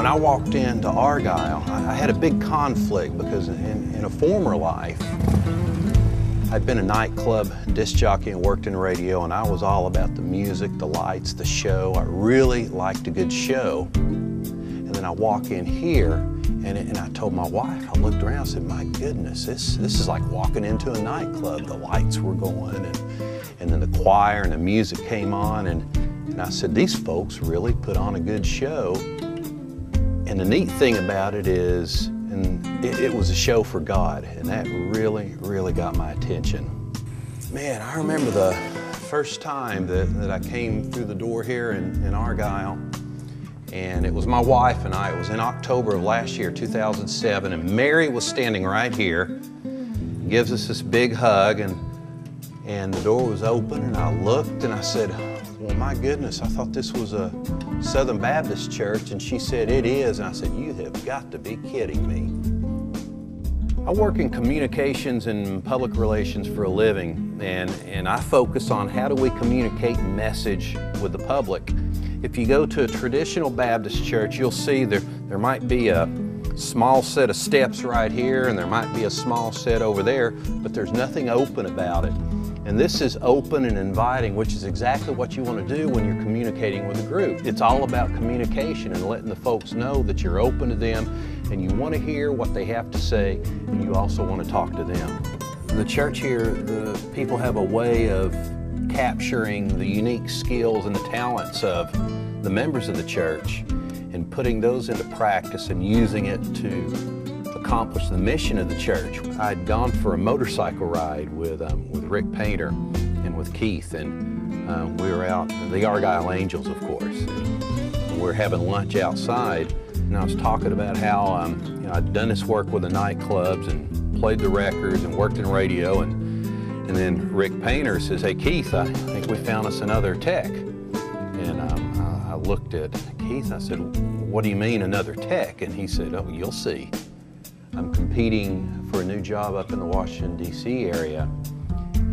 When I walked into Argyle, I had a big conflict because in a former life, I'd been a nightclub disc jockey and worked in radio, and I was all about the music, the lights, the show. I really liked a good show. And then I walk in here, and I told my wife, I looked around and said, my goodness, this is like walking into a nightclub. The lights were going, and then the choir and the music came on, and I said, these folks really put on a good show. And the neat thing about it is, it was a show for God, and that really got my attention. Man, I remember the first time that I came through the door here in Argyle, and it was my wife and I. It was in October of last year, 2007, and Mary was standing right here, gives us this big hug, and the door was open, and I looked and I said, well, my goodness, I thought this was a Southern Baptist church, and she said, it is, and I said, you have got to be kidding me. I work in communications and public relations for a living, and I focus on how do we communicate message with the public. If you go to a traditional Baptist church, you'll see there might be a small set of steps right here, and there might be a small set over there, but there's nothing open about it. And this is open and inviting, which is exactly what you want to do when you're communicating with a group. It's all about communication and letting the folks know that you're open to them and you want to hear what they have to say, and you also want to talk to them. The church here, the people have a way of capturing the unique skills and the talents of the members of the church and putting those into practice and using it to accomplish the mission of the church. I'd gone for a motorcycle ride with Rick Painter and with Keith, and we were out, the Argyle Angels, of course. And we were having lunch outside, and I was talking about how I'd done this work with the nightclubs and played the records and worked in radio, and then Rick Painter says, hey Keith, I think we found us another tech. And I looked at Keith, I said, what do you mean another tech? And he said, oh, you'll see. I'm competing for a new job up in the Washington, D.C. area,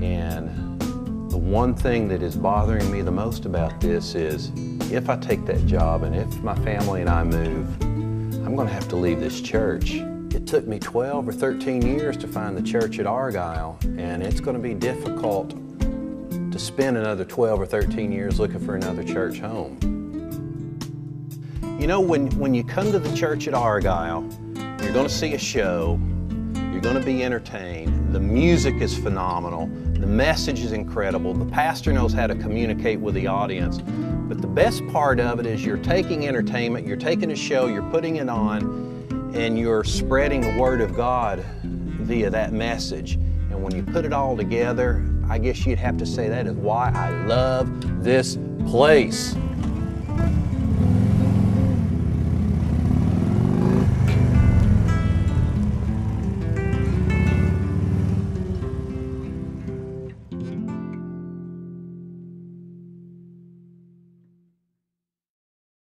and the one thing that is bothering me the most about this is if I take that job and if my family and I move, I'm going to have to leave this church. It took me 12 or 13 years to find the church at Argyle, and it's going to be difficult to spend another 12 or 13 years looking for another church home. You know, when you come to the church at Argyle, you're going to see a show, you're going to be entertained, the music is phenomenal, the message is incredible, the pastor knows how to communicate with the audience, but the best part of it is you're taking entertainment, you're taking a show, you're putting it on, and you're spreading the Word of God via that message. And when you put it all together, I guess you'd have to say that is why I love this place.